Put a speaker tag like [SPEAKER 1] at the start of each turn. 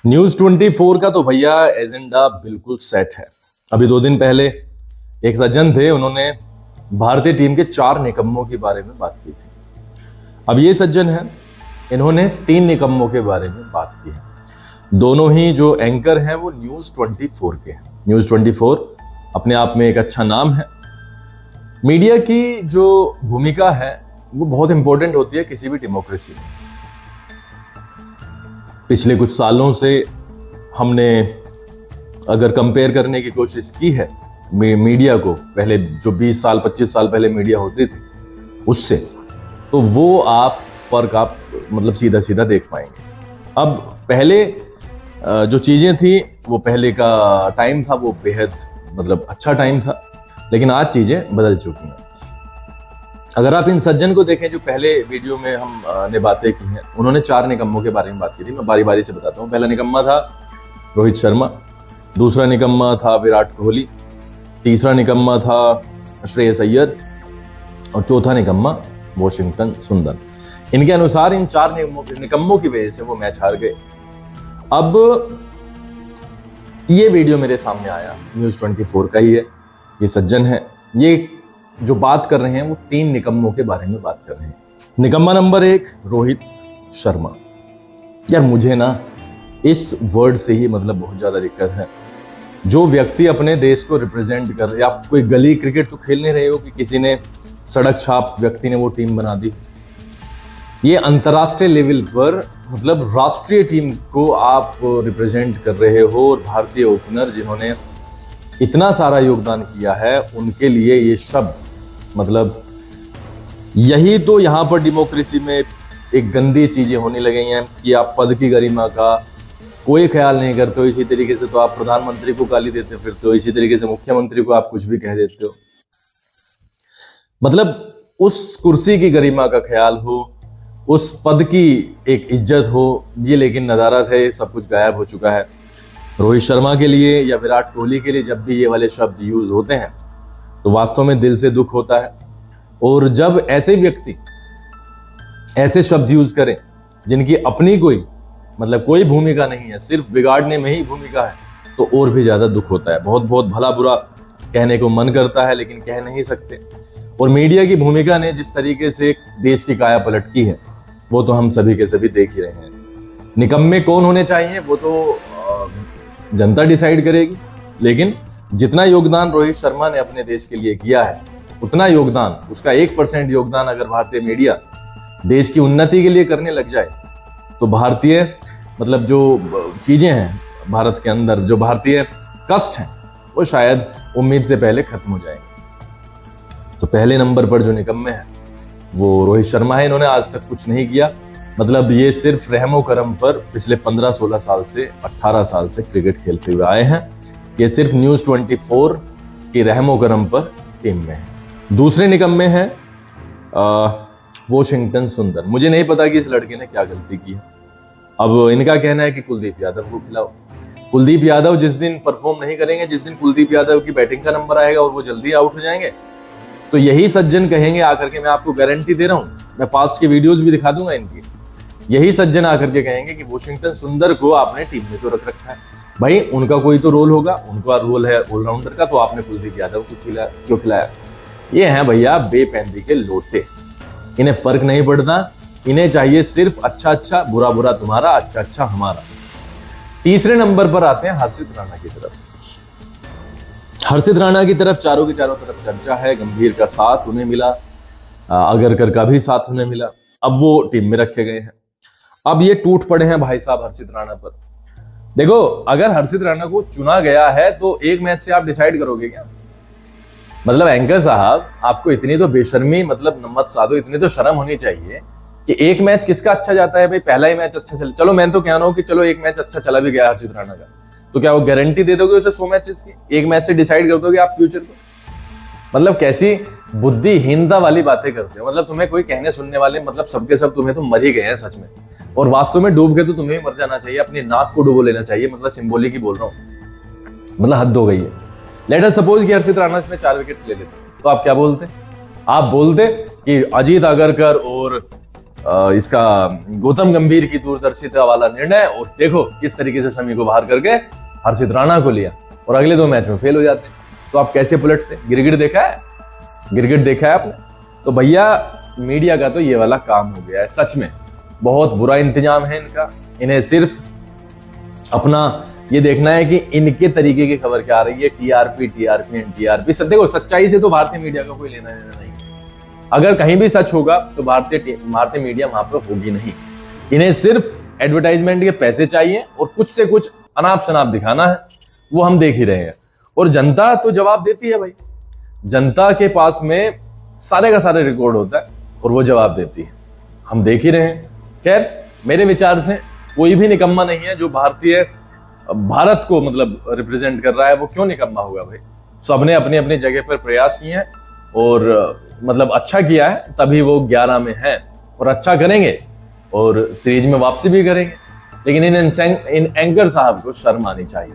[SPEAKER 1] News 24 का तो भैया एजेंडा बिल्कुल सेट है। अभी 2 दिन पहले एक सज्जन थे, उन्होंने भारतीय टीम के 4 निकम्मों के बारे में बात की थी। अब ये सज्जन है, इन्होंने 3 निकम्मों के बारे में बात की है। दोनों ही जो एंकर हैं वो न्यूज 24 के हैं। न्यूज 24 अपने आप में एक अच्छा नाम है। मीडिया की जो भूमिका है वो बहुत इंपॉर्टेंट होती है किसी भी डेमोक्रेसी में। पिछले कुछ सालों से हमने अगर कंपेयर करने की कोशिश की है मीडिया को, पहले जो 20 साल 25 साल पहले मीडिया होती थी उससे, तो वो फर्क आप मतलब सीधा सीधा देख पाएंगे। अब पहले जो चीजें थी वो पहले का टाइम था, वो बेहद मतलब अच्छा टाइम था, लेकिन आज चीजें बदल चुकी हैं। अगर आप इन सज्जन को देखें जो पहले वीडियो में ने बातें की हैं, उन्होंने 4 निकम्मों के बारे में बात की थी। मैं बारी बारी से बताता हूँ। पहला निकम्मा था रोहित शर्मा, दूसरा निकम्मा था विराट कोहली, तीसरा निकम्मा था श्रेयस अय्यर और चौथा निकम्मा वॉशिंगटन सुंदर। इनके अनुसार इन 4 निकम्मों की वजह से वो मैच हार गए। अब ये वीडियो मेरे सामने आया, न्यूज 24 का ही है। ये सज्जन है, ये जो बात कर रहे हैं वो 3 निकम्मों के बारे में बात कर रहे हैं। निकम्मा नंबर 1 रोहित शर्मा। यार मुझे ना इस वर्ड से ही मतलब बहुत ज्यादा दिक्कत है। जो व्यक्ति अपने देश को रिप्रेजेंट कर रहे, आप कोई गली क्रिकेट तो खेल नहीं रहे हो कि किसी ने सड़क छाप व्यक्ति ने वो टीम बना दी। ये अंतर्राष्ट्रीय लेवल पर मतलब राष्ट्रीय टीम को आप रिप्रेजेंट कर रहे हो, और भारतीय ओपनर जिन्होंने इतना सारा योगदान किया है उनके लिए ये शब्द मतलब यही तो यहाँ पर डेमोक्रेसी में एक गंदी चीजें होने लगी हैं कि आप पद की गरिमा का कोई ख्याल नहीं करते हो। इसी तरीके से तो आप प्रधानमंत्री को गाली देते फिरते हो, इसी तरीके से मुख्यमंत्री को आप कुछ भी कह देते हो। मतलब उस कुर्सी की गरिमा का ख्याल हो, उस पद की एक इज्जत हो, ये लेकिन नदारत है, सब कुछ गायब हो चुका है। रोहित शर्मा के लिए या विराट कोहली के लिए जब भी ये वाले शब्द यूज होते हैं तो वास्तव में दिल से दुख होता है। और जब ऐसे व्यक्ति ऐसे शब्द यूज करें जिनकी अपनी कोई मतलब कोई भूमिका नहीं है, सिर्फ बिगाड़ने में ही भूमिका है, तो और भी ज्यादा दुख होता है। बहुत बहुत भला बुरा कहने को मन करता है लेकिन कह नहीं सकते। और मीडिया की भूमिका ने जिस तरीके से देश की काया पलट की है वो तो हम सभी के सभी देख ही रहे हैं। निकम्मे कौन होने चाहिए वो तो जनता डिसाइड करेगी, लेकिन जितना योगदान रोहित शर्मा ने अपने देश के लिए किया है उतना योगदान, उसका 1% योगदान अगर भारतीय मीडिया देश की उन्नति के लिए करने लग जाए तो भारतीय मतलब जो चीजें हैं भारत के अंदर, जो भारतीय कष्ट हैं, वो शायद उम्मीद से पहले खत्म हो जाएंगे। तो पहले नंबर पर जो निकम्मे हैं वो रोहित शर्मा है। इन्होंने आज तक कुछ नहीं किया, मतलब ये सिर्फ रहमो करम पर पिछले 15-16 साल से 18 साल से क्रिकेट खेलते हुए आए हैं। ये सिर्फ न्यूज 24 की रहमो करम पर टीम में है। दूसरे निकम्मे हैं वॉशिंगटन सुंदर। मुझे नहीं पता कि इस लड़के ने क्या गलती की है। अब इनका कहना है कि कुलदीप यादव को खिलाओ। कुलदीप यादव जिस दिन परफॉर्म नहीं करेंगे, जिस दिन कुलदीप यादव की बैटिंग का नंबर आएगा और वो जल्दी आउट हो जाएंगे, तो यही सज्जन कहेंगे आकर के, मैं आपको गारंटी दे रहा हूं, मैं पास्ट के वीडियोस भी दिखा दूंगा इनकी, यही सज्जन आकर के कहेंगे कि वॉशिंगटन सुंदर को आपने टीम में तो रख रखा है। भाई उनका कोई तो रोल होगा, उनका रोल है ऑलराउंडर का, तो आपने कुलदीप यादव को क्यों खिलाया? ये हैं भैया बेपैंदी के लोटे, इन्हें फर्क नहीं पड़ता। इन्हें चाहिए सिर्फ अच्छा अच्छा, बुरा बुरा तुम्हारा, अच्छा अच्छा हमारा। तीसरे नंबर पर आते हैं हर्षित राणा की तरफ। हर्षित राणा की तरफ चारों की चारों तरफ चर्चा है। गंभीर का साथ उन्हें मिला, अगरकर का भी साथ उन्हें मिला, अब वो टीम में रखे गए हैं। अब ये टूट पड़े हैं भाई साहब हर्षित राणा पर। देखो, अगर हर्षित राणा को चुना गया है तो एक मैच से आप डिसाइड करोगे क्या? मतलब एंकर साहब, आपको इतनी तो बेशर्मी मतलब मत साधो, इतनी तो शर्म होनी चाहिए कि एक मैच किसका अच्छा जाता है भाई? पहला ही मैच अच्छा चले, चलो मैं तो कह रहा हूं कि चलो एक मैच अच्छा चला भी गया हर्षित राणा का, तो क्या वो गारंटी दे दोगे उसे 100 मैचेस की? एक मैच से डिसाइड कर दोगे आप फ्यूचर को? मतलब कैसी बुद्धिहीनता वाली बातें करते हो। मतलब तुम्हें कोई कहने सुनने वाले मतलब सबके सब तुम्हें तो मर ही गए हैं सच में, और वास्तव में डूब के तो तुम्हें भी मर जाना चाहिए, अपनी नाक को डुबो लेना चाहिए। मतलब सिंबॉलिक ही बोल रहा हूँ, मतलब हद हो गई है। लेट अस सपोज कि हर्षित राणा इसमें 4 विकेट्स ले लेते, तो आप क्या बोलते? आप बोलते कि अजीत अगरकर और इसका गौतम गंभीर की दूरदर्शिता वाला निर्णय, और देखो किस तरीके से शमी को बाहर करके हर्षित राणा को लिया और अगले 2 मैच में फेल हो जाते। तो आप कैसे पलटते? गिरगिट देखा है? गिरगिट देखा है आपने? तो भैया मीडिया का तो ये वाला काम हो गया है, सच में बहुत बुरा इंतजाम है इनका। इन्हें सिर्फ अपना ये देखना है कि इनके तरीके की खबर क्या आ रही है, टीआरपी टीआरपी एंड टीआरपी। सब देखो, सच्चाई से तो भारतीय मीडिया का कोई लेना देना नहीं। अगर कहीं भी सच होगा तो भारतीय मीडिया वहां पर होगी नहीं। इन्हें सिर्फ एडवर्टाइजमेंट के पैसे चाहिए और कुछ से कुछ अनाप शनाप दिखाना है, वो हम देख ही रहे हैं। और जनता तो जवाब देती है भाई, जनता के पास में सारे का सारे रिकॉर्ड होता है और वो जवाब देती है, हम देख ही रहे हैं। खैर, मेरे विचार से कोई भी निकम्मा नहीं है जो भारत को मतलब रिप्रेजेंट कर रहा है। वो क्यों निकम्मा होगा भाई? सबने अपनी अपनी जगह पर प्रयास किए हैं और मतलब अच्छा किया है, तभी वो 11 में है और अच्छा करेंगे और सीरीज में वापसी भी करेंगे। लेकिन इन एंकर साहब को शर्म आनी चाहिए।